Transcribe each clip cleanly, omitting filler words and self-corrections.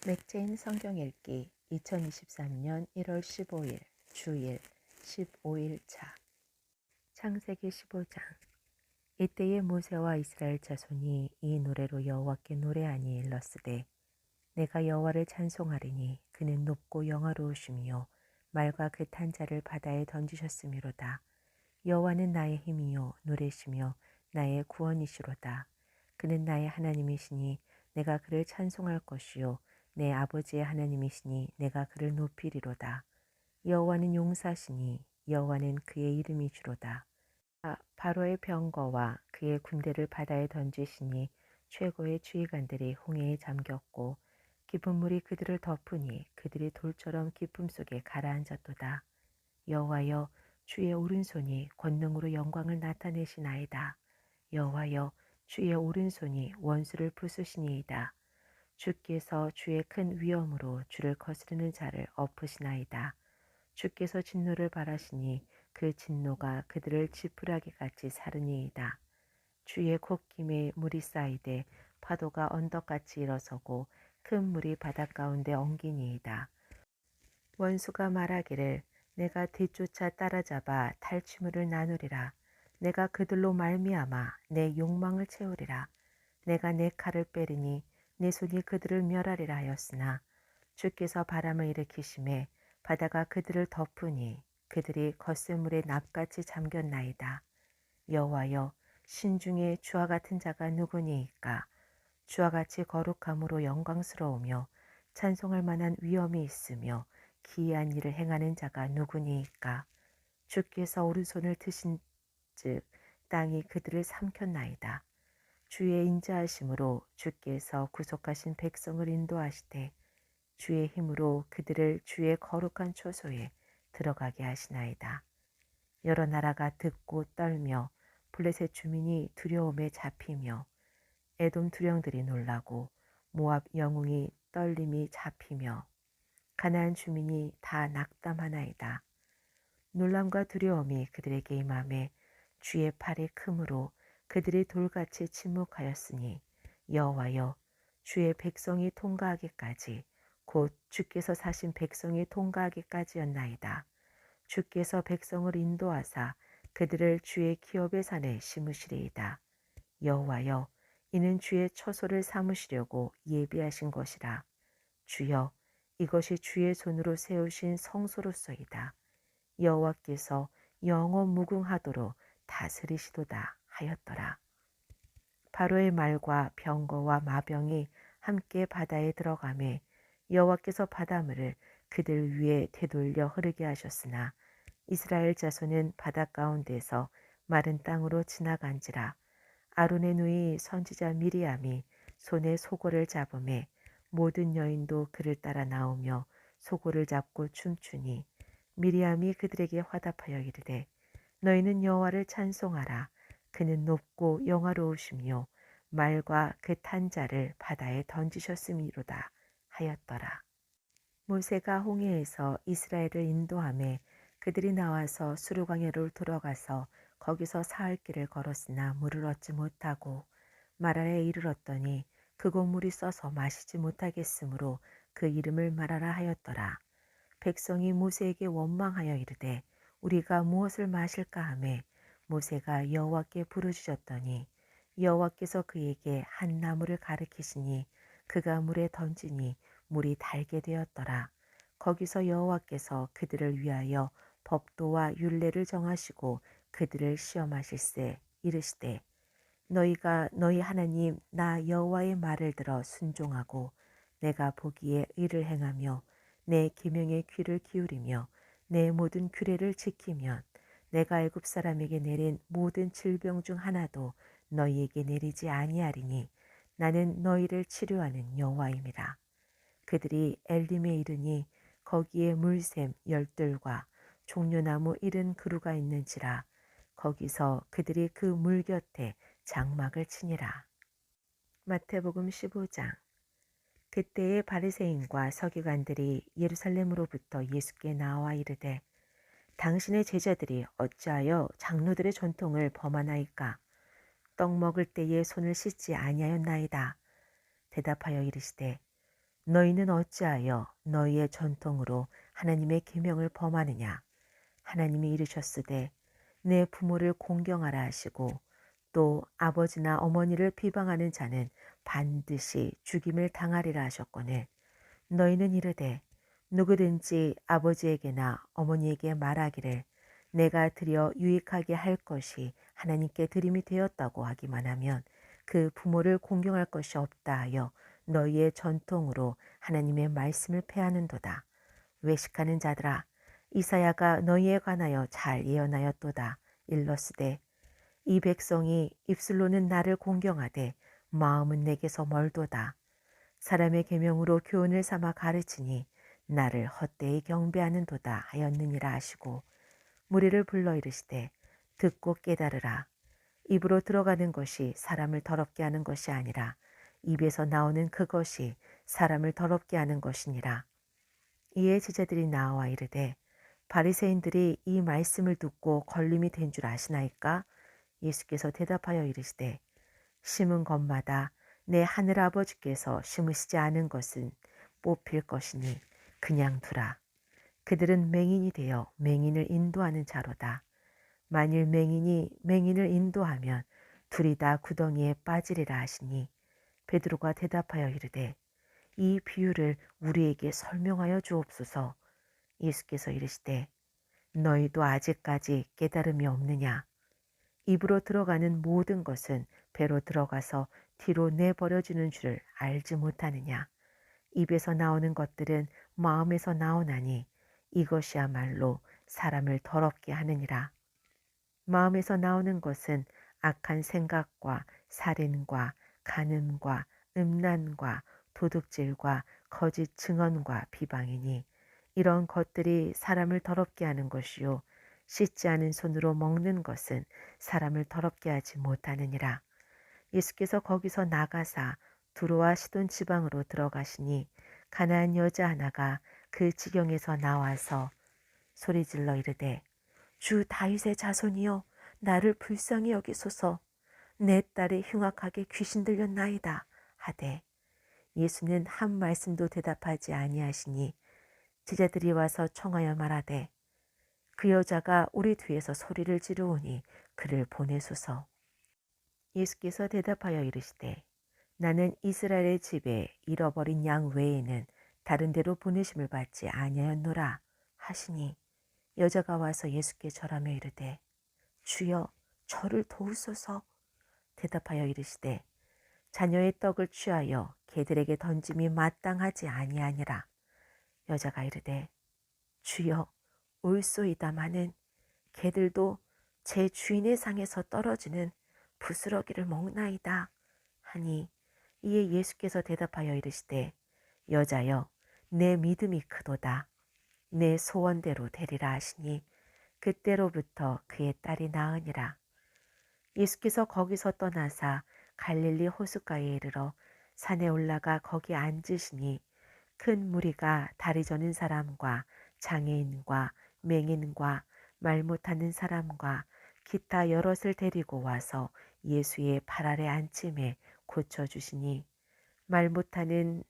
맥체인 성경 읽기 2023년 1월 15일 주일 15일 차 창세기 15장. 이때에 모세와 이스라엘 자손이 이 노래로 여호와께 노래하니 일렀으되 내가 여호와를 찬송하리니 그는 높고 영화로우시며 말과 그 탄자를 바다에 던지셨음이로다. 여호와는 나의 힘이요 노래시며 나의 구원이시로다. 그는 나의 하나님이시니 내가 그를 찬송할 것이요 내 아버지의 하나님이시니 내가 그를 높이리로다. 여호와는 용사시니 여호와는 그의 이름이시로다. 바로의 병거와 그의 군대를 바다에 던지시니 최고의 지휘관들이 홍해에 잠겼고 깊은 물이 그들을 덮으니 그들이 돌처럼 깊음 속에 가라앉았도다. 여호와여 주의 오른손이 권능으로 영광을 나타내시나이다. 여호와여 주의 오른손이 원수를 부수시니이다. 주께서 주의 큰 위엄으로 주를 거스르는 자를 엎으시나이다. 주께서 진노를 바라시니 그 진노가 그들을 지푸라기 같이 사르니이다. 주의 콧김에 물이 쌓이되 파도가 언덕같이 일어서고 큰 물이 바닷 가운데 엉기니이다. 원수가 말하기를 내가 뒤쫓아 따라잡아 탈취물을 나누리라. 내가 그들로 말미암아 내 욕망을 채우리라. 내가 내 칼을 빼리니 내 손이 그들을 멸하리라 하였으나 주께서 바람을 일으키심에 바다가 그들을 덮으니 그들이 겉샘물에 납같이 잠겼나이다. 여호와여 신중에 주와 같은 자가 누구니이까? 주와 같이 거룩함으로 영광스러우며 찬송할 만한 위엄이 있으며 기이한 일을 행하는 자가 누구니이까? 주께서 오른손을 드신즉 땅이 그들을 삼켰나이다. 주의 인자하심으로 주께서 구속하신 백성을 인도하시되 주의 힘으로 그들을 주의 거룩한 초소에 들어가게 하시나이다. 여러 나라가 듣고 떨며 블레셋 주민이 두려움에 잡히며 에돔 두령들이 놀라고 모압 영웅이 떨림이 잡히며 가나안 주민이 다 낙담하나이다. 놀람과 두려움이 그들에게 임함에 주의 팔이 크므로 그들이 돌같이 침묵하였으니 여호와여 주의 백성이 통과하기까지 곧 주께서 사신 백성이 통과하기까지였나이다. 주께서 백성을 인도하사 그들을 주의 기업의 산에 심으시리이다. 여호와여 이는 주의 처소를 삼으시려고 예비하신 것이라. 주여 이것이 주의 손으로 세우신 성소로서이다. 여호와께서 영원 무궁하도록 다스리시도다 하였더라. 바로의 말과 병거와 마병이 함께 바다에 들어가매 여호와께서 바닷물을 그들 위에 되돌려 흐르게 하셨으나 이스라엘 자손은 바다 가운데서 마른 땅으로 지나간지라. 아론의 누이 선지자 미리암이 손에 소고를 잡음에 모든 여인도 그를 따라 나오며 소고를 잡고 춤추니 미리암이 그들에게 화답하여 이르되 너희는 여호와를 찬송하라. 그는 높고 영화로우시며 말과 그 탄자를 바다에 던지셨음이로다 하였더라. 모세가 홍해에서 이스라엘을 인도하매 그들이 나와서 수르광야로 들어가서 거기서 사흘 길을 걸었으나 물을 얻지 못하고 마라에 이르렀더니 그곳 물이 써서 마시지 못하겠으므로 그 이름을 마라라 하였더라. 백성이 모세에게 원망하여 이르되 우리가 무엇을 마실까 하매 모세가 여호와께 부르짖었더니 여호와께서 그에게 한 나무를 가리키시니 그가 물에 던지니 물이 달게 되었더라. 거기서 여호와께서 그들을 위하여 법도와 율례를 정하시고 그들을 시험하실세 이르시되 너희가 너희 하나님 나 여호와의 말을 들어 순종하고 내가 보기에 의를 행하며 내 계명에 귀를 기울이며 내 모든 규례를 지키면 내가 애굽 사람에게 내린 모든 질병 중 하나도 너희에게 내리지 아니하리니 나는 너희를 치료하는 여호와임이라. 그들이 엘림에 이르니 거기에 물샘 열둘과 종려나무 70그루가 있는지라. 거기서 그들이 그 물 곁에 장막을 치니라. 마태복음 15장. 그때에 바리새인과 서기관들이 예루살렘으로부터 예수께 나와 이르되 당신의 제자들이 어찌하여 장로들의 전통을 범하나이까? 떡 먹을 때에 손을 씻지 아니하였나이다. 대답하여 이르시되 너희는 어찌하여 너희의 전통으로 하나님의 계명을 범하느냐. 하나님이 이르셨으되 내 부모를 공경하라 하시고 또 아버지나 어머니를 비방하는 자는 반드시 죽임을 당하리라 하셨거늘 너희는 이르되 누구든지 아버지에게나 어머니에게 말하기를 내가 드려 유익하게 할 것이 하나님께 드림이 되었다고 하기만 하면 그 부모를 공경할 것이 없다 하여 너희의 전통으로 하나님의 말씀을 폐하는도다. 외식하는 자들아 이사야가 너희에 관하여 잘 예언하였도다. 일러스되 이 백성이 입술로는 나를 공경하되 마음은 내게서 멀도다. 사람의 계명으로 교훈을 삼아 가르치니 나를 헛되이 경배하는도다 하였느니라 하시고 무리를 불러 이르시되 듣고 깨달으라. 입으로 들어가는 것이 사람을 더럽게 하는 것이 아니라 입에서 나오는 그것이 사람을 더럽게 하는 것이니라. 이에 제자들이 나와 이르되 바리새인들이 이 말씀을 듣고 걸림이 된 줄 아시나이까? 예수께서 대답하여 이르시되 심은 것마다 내 하늘아버지께서 심으시지 않은 것은 뽑힐 것이니 그냥 두라. 그들은 맹인이 되어 맹인을 인도하는 자로다. 만일 맹인이 맹인을 인도하면 둘이 다 구덩이에 빠지리라 하시니 베드로가 대답하여 이르되 이 비유를 우리에게 설명하여 주옵소서. 예수께서 이르시되 너희도 아직까지 깨달음이 없느냐. 입으로 들어가는 모든 것은 배로 들어가서 뒤로 내버려지는 줄을 알지 못하느냐. 입에서 나오는 것들은 마음에서 나오나니 이것이야말로 사람을 더럽게 하느니라. 마음에서 나오는 것은 악한 생각과 살인과 간음과 음란과 도둑질과 거짓 증언과 비방이니 이런 것들이 사람을 더럽게 하는 것이요 씻지 않은 손으로 먹는 것은 사람을 더럽게 하지 못하느니라. 예수께서 거기서 나가사 두로와 시돈 지방으로 들어가시니 가나안 여자 하나가 그 지경에서 나와서 소리질러 이르되 주 다윗의 자손이여 나를 불쌍히 여기소서. 내 딸이 흉악하게 귀신 들렸나이다 하되 예수는 한 말씀도 대답하지 아니하시니 제자들이 와서 청하여 말하되 그 여자가 우리 뒤에서 소리를 지르오니 그를 보내소서. 예수께서 대답하여 이르시되 나는 이스라엘의 집에 잃어버린 양 외에는 다른 데로 보내심을 받지 아니하였노라 하시니 여자가 와서 예수께 절하며 이르되 주여 저를 도우소서. 대답하여 이르시되 자녀의 떡을 취하여 개들에게 던짐이 마땅하지 아니하니라. 여자가 이르되 주여 올소이다마는 개들도 제 주인의 상에서 떨어지는 부스러기를 먹나이다 하니 이에 예수께서 대답하여 이르시되 여자여 내 믿음이 크도다. 내 소원대로 되리라 하시니 그때로부터 그의 딸이 나으니라. 예수께서 거기서 떠나사 갈릴리 호숫가에 이르러 산에 올라가 거기 앉으시니 큰 무리가 다리 저는 사람과 장애인과 맹인과 말 못하는 사람과 기타 여럿을 데리고 와서 예수의 발 아래 앉힘에 고쳐주시니 말 못하는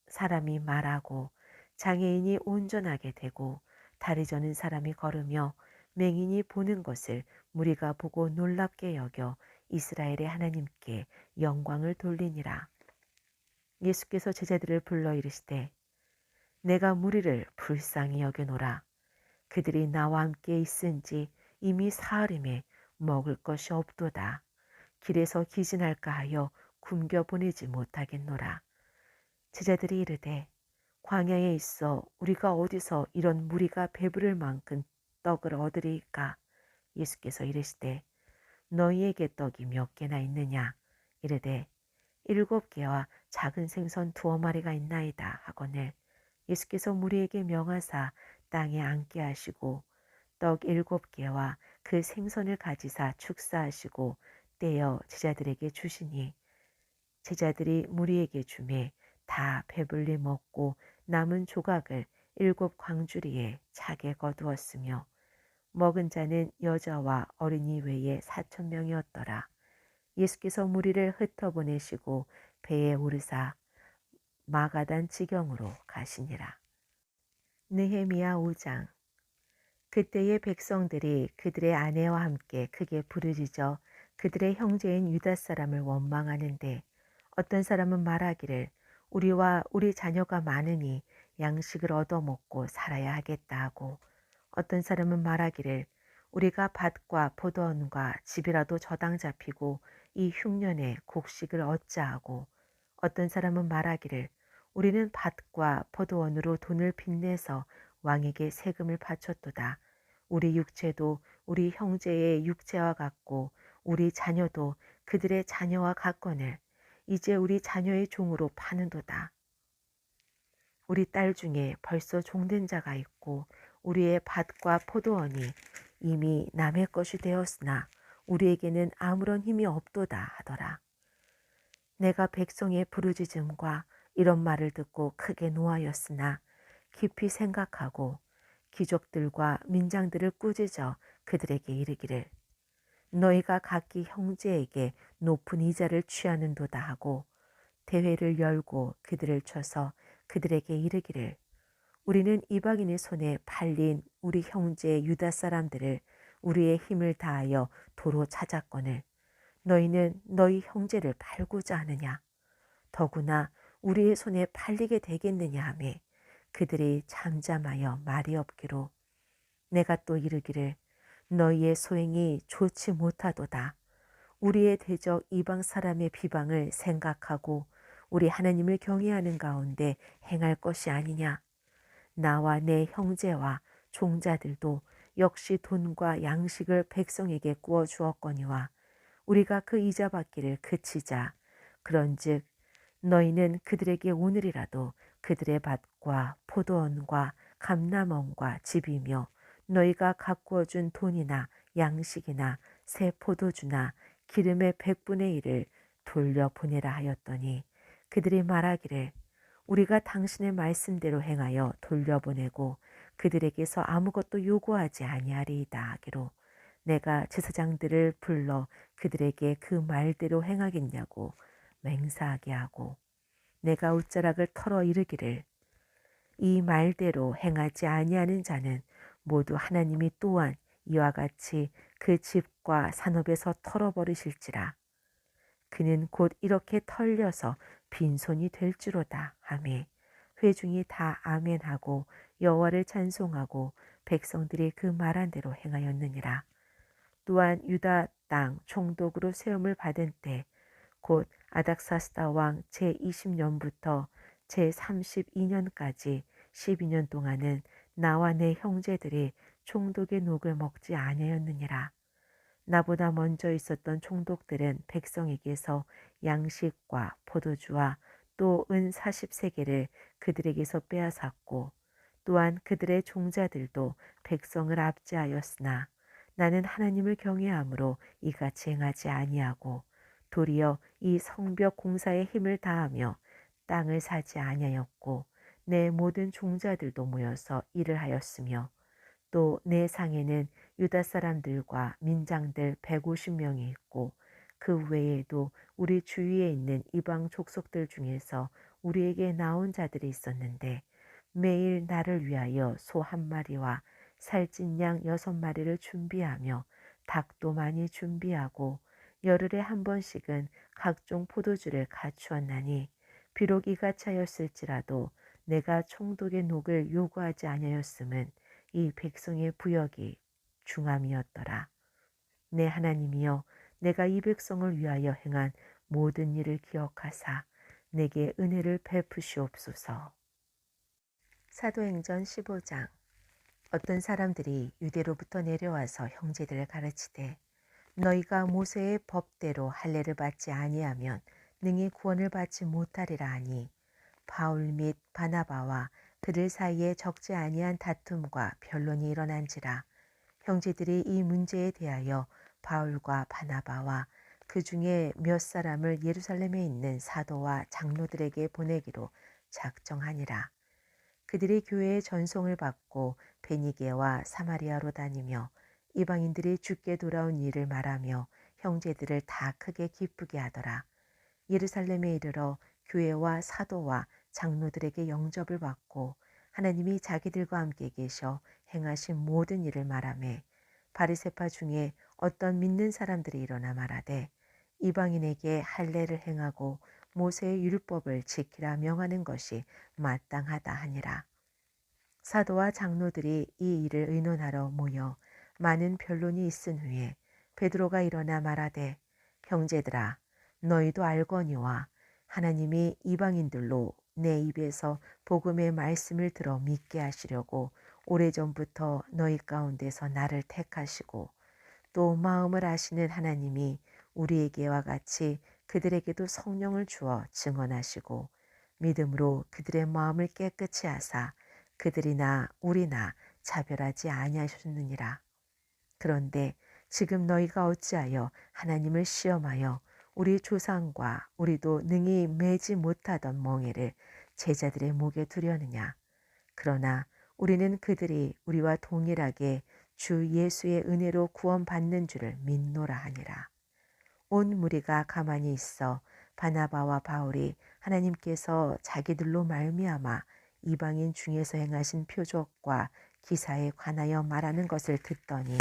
사람이 말하고 장애인이 온전하게 되고 다리 저는 사람이 걸으며 맹인이 보는 것을 무리가 보고 놀랍게 여겨 이스라엘의 하나님께 영광을 돌리니라. 예수께서 제자들을 불러 이르시되 내가 무리를 불쌍히 여겨노라. 그들이 나와 함께 있은지 이미 사흘임에 먹을 것이 없도다. 길에서 기진할까 하여 굶겨 보내지 못하겠노라. 제자들이 이르되 광야에 있어 우리가 어디서 이런 무리가 배부를 만큼 떡을 얻으리이까? 예수께서 이르시되 너희에게 떡이 몇 개나 있느냐? 이르되 7개와 작은 생선 2마리가 있나이다 하거늘 예수께서 무리에게 명하사 땅에 앉게 하시고 떡 7개와 그 생선을 가지사 축사하시고 떼어 제자들에게 주시니 제자들이 무리에게 주매 다 배불리 먹고 남은 조각을 7광주리에 차게 거두었으며 먹은 자는 여자와 어린이 외에 4,000명이었더라. 예수께서 무리를 흩어보내시고 배에 오르사 마가단 지경으로 가시니라. 느헤미야 5장. 그때의 백성들이 그들의 아내와 함께 크게 부르짖어 그들의 형제인 유다 사람을 원망하는데, 어떤 사람은 말하기를 우리와 우리 자녀가 많으니 양식을 얻어먹고 살아야 하겠다 하고, 어떤 사람은 말하기를 우리가 밭과 포도원과 집이라도 저당 잡히고 이 흉년에 곡식을 얻자 하고, 어떤 사람은 말하기를 우리는 밭과 포도원으로 돈을 빚내서 왕에게 세금을 바쳤도다. 우리 육체도 우리 형제의 육체와 같고 우리 자녀도 그들의 자녀와 같거늘 이제 우리 자녀의 종으로 파는도다. 우리 딸 중에 벌써 종된 자가 있고 우리의 밭과 포도원이 이미 남의 것이 되었으나 우리에게는 아무런 힘이 없도다 하더라. 내가 백성의 부르짖음과 이런 말을 듣고 크게 노하였으나 깊이 생각하고 귀족들과 민장들을 꾸짖어 그들에게 이르기를 너희가 각기 형제에게 높은 이자를 취하는도다 하고, 대회를 열고 그들을 쳐서 그들에게 이르기를 우리는 이방인의 손에 팔린 우리 형제 유다 사람들을 우리의 힘을 다하여 도로 찾았거늘 너희는 너희 형제를 팔고자 하느냐? 더구나 우리의 손에 팔리게 되겠느냐 하며 그들이 잠잠하여 말이 없기로, 내가 또 이르기를 너희의 소행이 좋지 못하도다. 우리의 대적 이방 사람의 비방을 생각하고 우리 하나님을 경외하는 가운데 행할 것이 아니냐. 나와 내 형제와 종자들도 역시 돈과 양식을 백성에게 구워 주었거니와 우리가 그 이자 받기를 그치자. 그런즉 너희는 그들에게 오늘이라도 그들의 밭과 포도원과 감람원과 집이며 너희가 가꾸어 준 돈이나 양식이나 새 포도주나 기름의 100분의 1을 돌려보내라 하였더니, 그들이 말하기를 우리가 당신의 말씀대로 행하여 돌려보내고 그들에게서 아무것도 요구하지 아니하리이다 하기로, 내가 제사장들을 불러 그들에게 그 말대로 행하겠냐고 맹세하게 하고, 내가 옷자락을 털어 이르기를 이 말대로 행하지 아니하는 자는 모두 하나님이 또한 이와 같이 그 집과 산업에서 털어버리실지라. 그는 곧 이렇게 털려서 빈손이 될지로다 하매 회중이 다 아멘하고 여호와를 찬송하고 백성들이 그 말한 대로 행하였느니라. 또한 유다 땅 총독으로 세움을 받은 때 곧 아닥사스다 왕 제20년부터 제32년까지 12년 동안은 나와 내 형제들이 총독의 녹을 먹지 아니하였느니라. 나보다 먼저 있었던 총독들은 백성에게서 양식과 포도주와 또 은 40세겔을 그들에게서 빼앗았고, 또한 그들의 종자들도 백성을 압제하였으나 나는 하나님을 경외함으로 이같이 행하지 아니하고 도리어 이 성벽 공사에 힘을 다하며 땅을 사지 아니하였고, 내 모든 종자들도 모여서 일을 하였으며, 또 내 상에는 유다 사람들과 민장들 150명이 있고 그 외에도 우리 주위에 있는 이방 족속들 중에서 우리에게 나온 자들이 있었는데, 매일 나를 위하여 소 한 마리와 살찐 양 6마리를 준비하며 닭도 많이 준비하고 열흘에 한 번씩은 각종 포도주를 갖추었나니, 비록 이같이 하였을지라도 내가 총독의 녹을 요구하지 아니하였음은 이 백성의 부역이 중함이었더라. 내 하나님이여, 내가 이 백성을 위하여 행한 모든 일을 기억하사 내게 은혜를 베푸시옵소서. 사도행전 15장. 어떤 사람들이 유대로부터 내려와서 형제들을 가르치되 너희가 모세의 법대로 할례를 받지 아니하면 능히 구원을 받지 못하리라 하니, 바울 및 바나바와 그들 사이에 적지 아니한 다툼과 변론이 일어난지라. 형제들이 이 문제에 대하여 바울과 바나바와 그 중에 몇 사람을 예루살렘에 있는 사도와 장로들에게 보내기로 작정하니라. 그들이 교회의 전송을 받고 베니게와 사마리아로 다니며 이방인들이 주께 돌아온 일을 말하며 형제들을 다 크게 기쁘게 하더라. 예루살렘에 이르러 교회와 사도와 장로들에게 영접을 받고 하나님이 자기들과 함께 계셔 행하신 모든 일을 말하매 바리새파 중에 어떤 믿는 사람들이 일어나 말하되 이방인에게 할례를 행하고 모세의 율법을 지키라 명하는 것이 마땅하다 하니라. 사도와 장로들이 이 일을 의논하러 모여 많은 변론이 있은 후에 베드로가 일어나 말하되 형제들아 너희도 알거니와 하나님이 이방인들로 내 입에서 복음의 말씀을 들어 믿게 하시려고 오래전부터 너희 가운데서 나를 택하시고 또 마음을 아시는 하나님이 우리에게와 같이 그들에게도 성령을 주어 증언하시고 믿음으로 그들의 마음을 깨끗이 하사 그들이나 우리나 차별하지 아니하셨느니라. 그런데 지금 너희가 어찌하여 하나님을 시험하여 우리 조상과 우리도 능히 매지 못하던 멍에를 제자들의 목에 두려느냐. 그러나 우리는 그들이 우리와 동일하게 주 예수의 은혜로 구원받는 줄을 믿노라 하니라. 온 무리가 가만히 있어 바나바와 바울이 하나님께서 자기들로 말미암아 이방인 중에서 행하신 표적과 기사에 관하여 말하는 것을 듣더니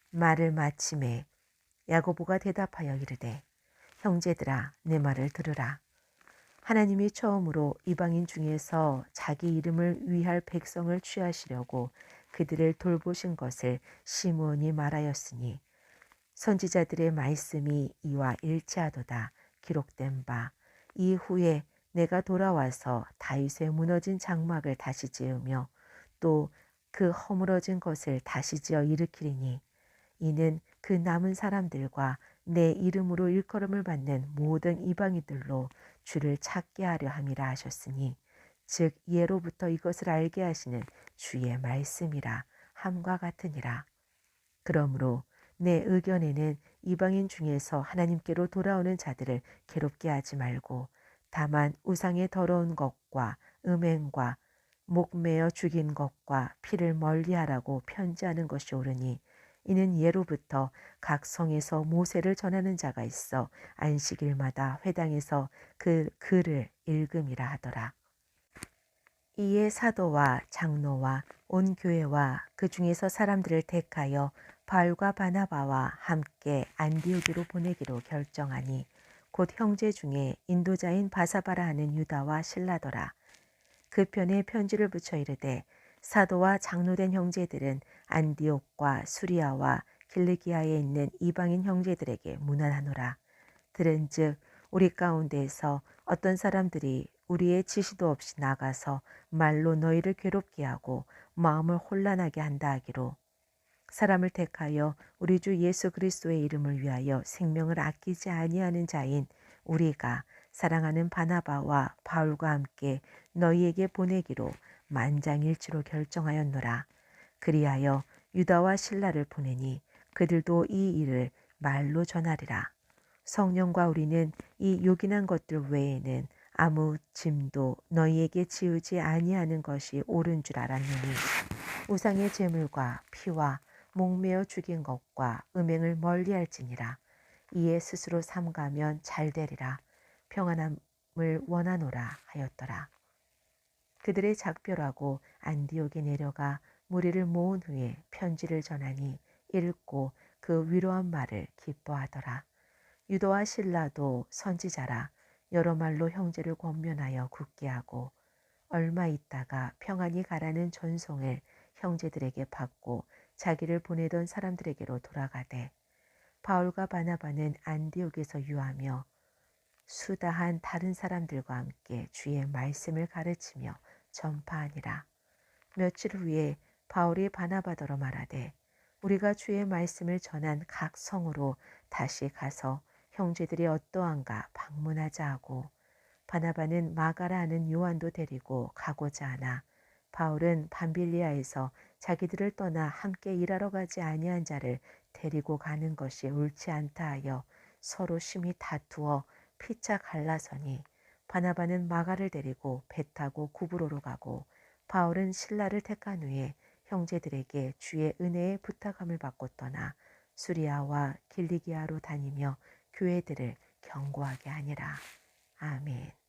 말을 마침에 야고보가 대답하여 이르되 형제들아 내 말을 들으라. 하나님이 처음으로 이방인 중에서 자기 이름을 위할 백성을 취하시려고 그들을 돌보신 것을 시므온이 말하였으니 선지자들의 말씀이 이와 일치하도다 기록된 바 이후에 내가 돌아와서 다윗의 무너진 장막을 다시 지으며 또 그 허물어진 것을 다시 지어 일으키리니 이는 그 남은 사람들과 내 이름으로 일컬음을 받는 모든 이방인들로 주를 찾게 하려 함이라 하셨으니 즉 예로부터 이것을 알게 하시는 주의 말씀이라 함과 같으니라. 그러므로 내 의견에는 이방인 중에서 하나님께로 돌아오는 자들을 괴롭게 하지 말고 다만 우상의 더러운 것과 음행과 목매어 죽인 것과 피를 멀리하라고 편지하는 것이 옳으니 이는 예로부터 각 성에서 모세를 전하는 자가 있어 안식일마다 회당에서 그 글을 읽음이라 하더라. 이에 사도와 장로와 온 교회와 그 중에서 사람들을 택하여 바울과 바나바와 함께 안디오기로 보내기로 결정하니 곧 형제 중에 인도자인 바사바라 하는 유다와 실라더라. 그 편에 편지를 붙여 이르되 사도와 장로된 형제들은 안디옥과 수리아와 길르기아에 있는 이방인 형제들에게 문안하노라. 들은즉 우리 가운데에서 어떤 사람들이 우리의 지시도 없이 나가서 말로 너희를 괴롭게 하고 마음을 혼란하게 한다 하기로 사람을 택하여 우리 주 예수 그리스도의 이름을 위하여 생명을 아끼지 아니하는 자인 우리가 사랑하는 바나바와 바울과 함께 너희에게 보내기로 만장일치로 결정하였노라. 그리하여 유다와 실라를 보내니 그들도 이 일을 말로 전하리라. 성령과 우리는 이 요긴한 것들 외에는 아무 짐도 너희에게 지우지 아니하는 것이 옳은 줄 알았느니 우상의 제물과 피와 목매어 죽인 것과 음행을 멀리할지니라. 이에 스스로 삼가면 잘되리라. 평안함을 원하노라 하였더라. 그들의 작별하고 안디옥에 내려가 무리를 모은 후에 편지를 전하니 읽고 그 위로한 말을 기뻐하더라. 유다와 실라도 선지자라 여러 말로 형제를 권면하여 굳게 하고 얼마 있다가 평안히 가라는 전송을 형제들에게 받고 자기를 보내던 사람들에게로 돌아가되 바울과 바나바는 안디옥에서 유하며 수다한 다른 사람들과 함께 주의 말씀을 가르치며 전파하니라. 며칠 후에 바울이 바나바더러 말하되 우리가 주의 말씀을 전한 각 성으로 다시 가서 형제들이 어떠한가 방문하자 하고 바나바는 마가라 하는 요한도 데리고 가고자 하나 바울은 밤빌리아에서 자기들을 떠나 함께 일하러 가지 아니한 자를 데리고 가는 것이 옳지 않다 하여 서로 심히 다투어 피차 갈라서니 바나바는 마가를 데리고 배 타고 구브로로 가고 바울은 신라를 택한 후에 형제들에게 주의 은혜의 부탁함을 받고 떠나 수리아와 길리기아로 다니며 교회들을 경고하게 하니라. 아멘.